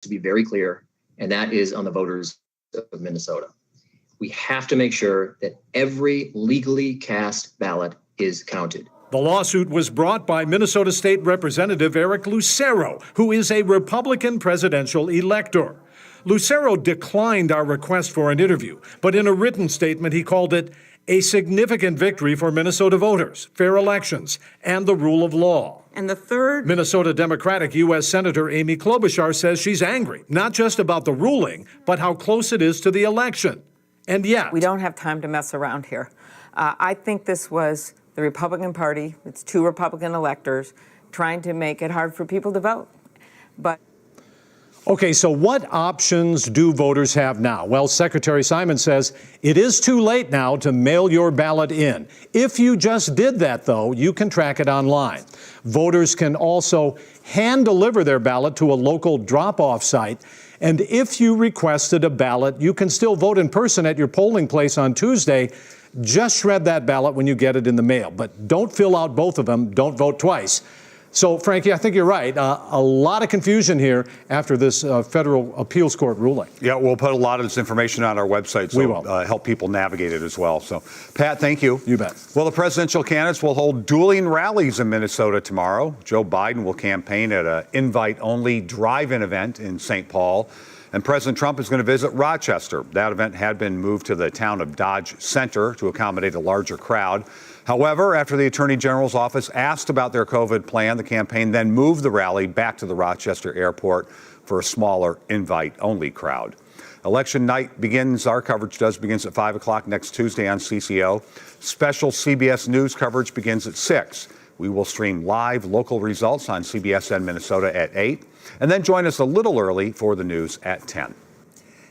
to be very clear, and that is on the voters of Minnesota. We have to make sure that every legally cast ballot is counted. The lawsuit was brought by Minnesota State Representative Eric Lucero, who is a Republican presidential elector. Lucero declined our request for an interview, but in a written statement, he called it a significant victory for Minnesota voters, fair elections, and the rule of law. And the third, Minnesota Democratic U.S. Senator Amy Klobuchar says she's angry, not just about the ruling, but how close it is to the election. And yet, we don't have time to mess around here. I think this was the Republican Party, it's two Republican electors, trying to make it hard for people to vote. But okay, so what options do voters have now? Well, Secretary Simon says it is too late now to mail your ballot in. If you just did that, though, you can track it online. Voters can also hand deliver their ballot to a local drop-off site. And if you requested a ballot, you can still vote in person at your polling place on Tuesday. Just shred that ballot when you get it in the mail. But don't fill out both of them. Don't vote twice. So, Frankie, I think you're right. A lot of confusion here after this federal appeals court ruling. Yeah, we'll put a lot of this information on our website, so we will help people navigate it as well. So, Pat, thank you. You bet. Well, the presidential candidates will hold dueling rallies in Minnesota tomorrow. Joe Biden will campaign at an invite-only drive-in event in St. Paul. And President Trump is going to visit Rochester. That event had been moved to the town of Dodge Center to accommodate a larger crowd. However, after the Attorney General's office asked about their COVID plan, the campaign then moved the rally back to the Rochester airport for a smaller invite-only crowd. Election night begins, our coverage begins at 5 o'clock next Tuesday on CCO. Special CBS News coverage begins at 6. We will stream live local results on cbsn Minnesota at 8. And then join us a little early for the news at 10.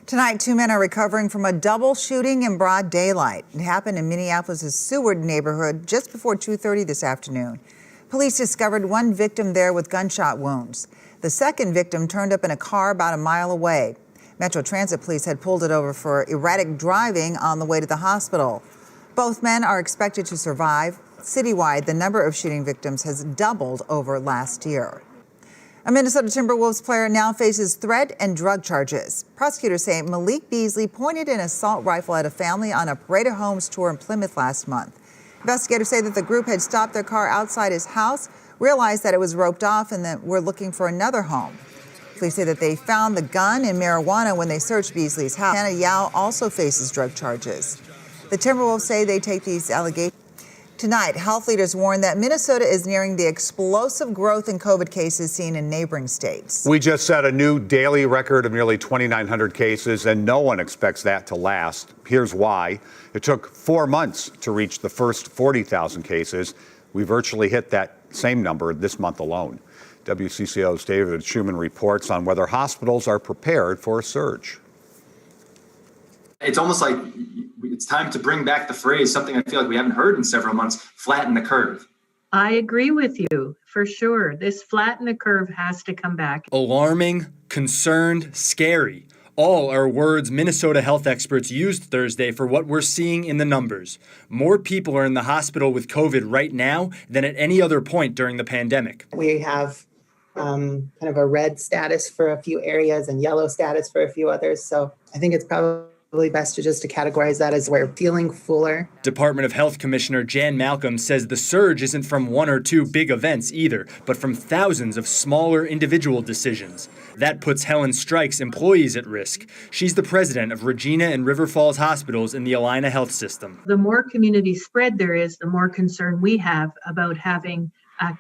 Tonight, 2 men are recovering from a double shooting in broad daylight. It happened in Minneapolis' Seward neighborhood just before 2:30 this afternoon. Police discovered one victim there with gunshot wounds. The second victim turned up in a car about a mile away. Metro Transit Police had pulled it over for erratic driving on the way to the hospital. Both men are expected to survive. Citywide, the number of shooting victims has doubled over last year. A Minnesota Timberwolves player now faces threat and drug charges. Prosecutors say Malik Beasley pointed an assault rifle at a family on a Parade of Homes tour in Plymouth last month. Investigators say that the group had stopped their car outside his house, realized that it was roped off, and that were looking for another home. Police say that they found the gun and marijuana when they searched Beasley's house. Hannah Yao also faces drug charges. The Timberwolves say they take these allegations. Tonight, health leaders warn that Minnesota is nearing the explosive growth in COVID cases seen in neighboring states. We just set a new daily record of nearly 2,900 cases, and no one expects that to last. Here's why. It took 4 months to reach the first 40,000 cases. We virtually hit that same number this month alone. WCCO's David Schuman reports on whether hospitals are prepared for a surge. It's almost like it's time to bring back the phrase, something I feel like we haven't heard in several months, flatten the curve. I agree with you, for sure. This flatten the curve has to come back. Alarming, concerned, scary. All are words Minnesota health experts used Thursday for what we're seeing in the numbers. More people are in the hospital with COVID right now than at any other point during the pandemic. We have kind of a red status for a few areas and yellow status for a few others. So I think it's probably best to categorize that as we're feeling fuller. Department of Health Commissioner Jan Malcolm says the surge isn't from 1 or 2 big events either, but from thousands of smaller individual decisions. That puts Helen Strike's employees at risk. She's the president of Regina and River Falls hospitals in the Allina Health System. The more community spread there is, the more concern we have about having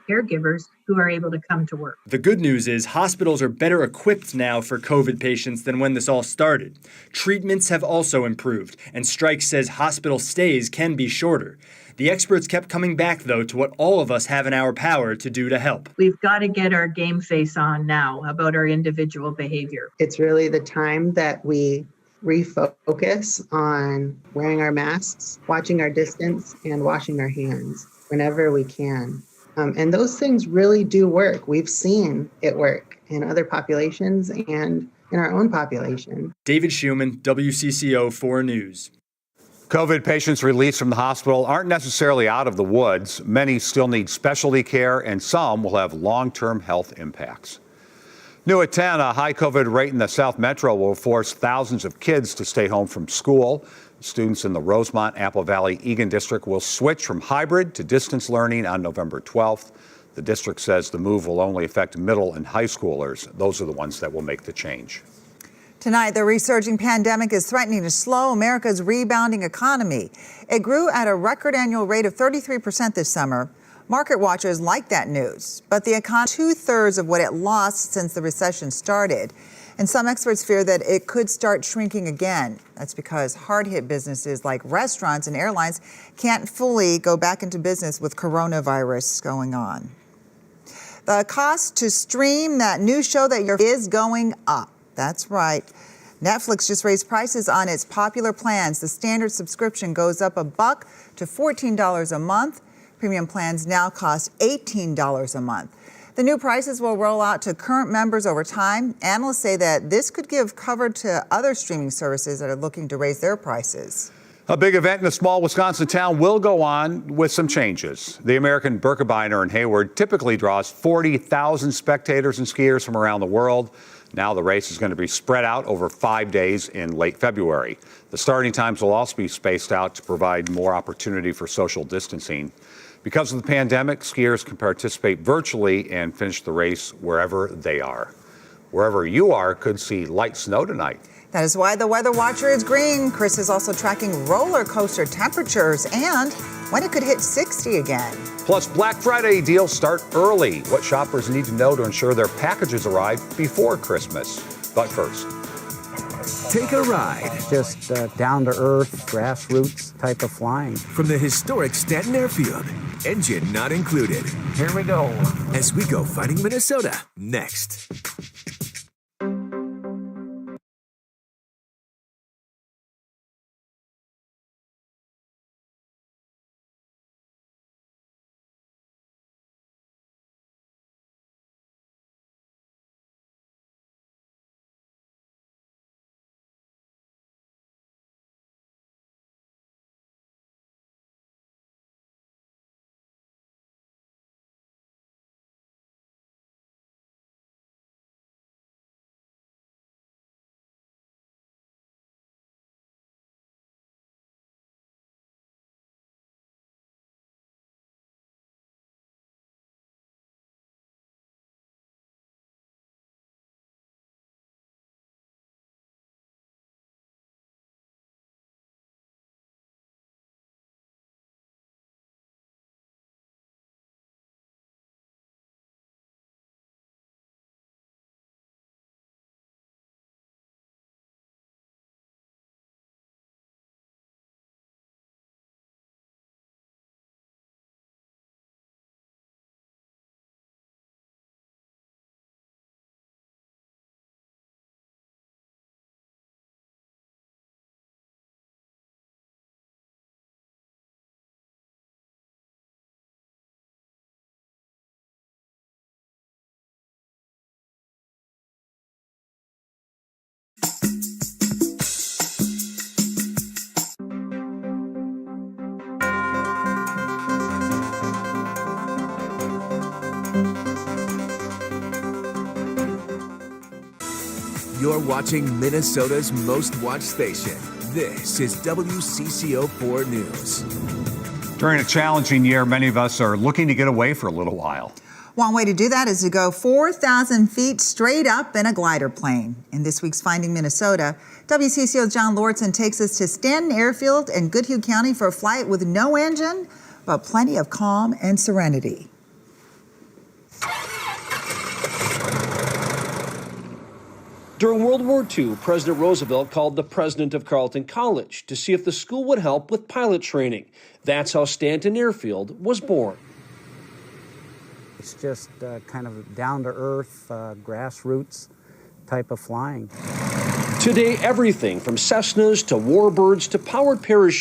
caregivers who are able to come to work. The good news is hospitals are better equipped now for COVID patients than when this all started. Treatments have also improved, and Strike says hospital stays can be shorter. The experts kept coming back, though, to what all of us have in our power to do to help. We've got to get our game face on now about our individual behavior. It's really the time that we refocus on wearing our masks, watching our distance, and washing our hands whenever we can. And those things really do work. We've seen it work in other populations and in our own population. David Schuman, WCCO 4 News. COVID patients released from the hospital aren't necessarily out of the woods. Many still need specialty care, and some will have long-term health impacts. New at 10, a high COVID rate in the South Metro will force thousands of kids to stay home from school. Students in the Rosemont, Apple Valley, Eagan district will switch from hybrid to distance learning on November 12th. The district says the move will only affect middle and high schoolers. Those are the ones that will make the change. Tonight, the resurging pandemic is threatening to slow America's rebounding economy. It grew at a record annual rate of 33% this summer. Market watchers like that news, but the economy two-thirds of what it lost since the recession started. And some experts fear that it could start shrinking again. That's because hard-hit businesses like restaurants and airlines can't fully go back into business with coronavirus going on. The cost to stream that new show is going up. That's right. Netflix just raised prices on its popular plans. The standard subscription goes up $1 to $14 a month. Premium plans now cost $18 a month. The new prices will roll out to current members over time. Analysts say that this could give cover to other streaming services that are looking to raise their prices. A big event in a small Wisconsin town will go on with some changes. The American Birkebeiner in Hayward typically draws 40,000 spectators and skiers from around the world. Now the race is going to be spread out over 5 days in late February. The starting times will also be spaced out to provide more opportunity for social distancing. Because of the pandemic, skiers can participate virtually and finish the race wherever they are. Wherever you are could see light snow tonight. That is why the weather watcher is green. Chris is also tracking roller coaster temperatures and when it could hit 60 again. Plus, Black Friday deals start early. What shoppers need to know to ensure their packages arrive before Christmas. But first, take a ride. Just down-to-earth, grassroots type of flying. From the historic Stanton Airfield. Engine not included. Here we go. As we go fighting Minnesota next. You're watching Minnesota's most watched station. This is WCCO 4 News. During a challenging year, many of us are looking to get away for a little while. One way to do that is to go 4,000 feet straight up in a glider plane. In this week's Finding Minnesota, WCCO's John Lordson takes us to Stanton Airfield in Goodhue County for a flight with no engine, but plenty of calm and serenity. During World War II, President Roosevelt called the president of Carleton College to see if the school would help with pilot training. That's how Stanton Airfield was born. It's just kind of down-to-earth, grassroots type of flying. Today, everything from Cessnas to Warbirds to powered parachutes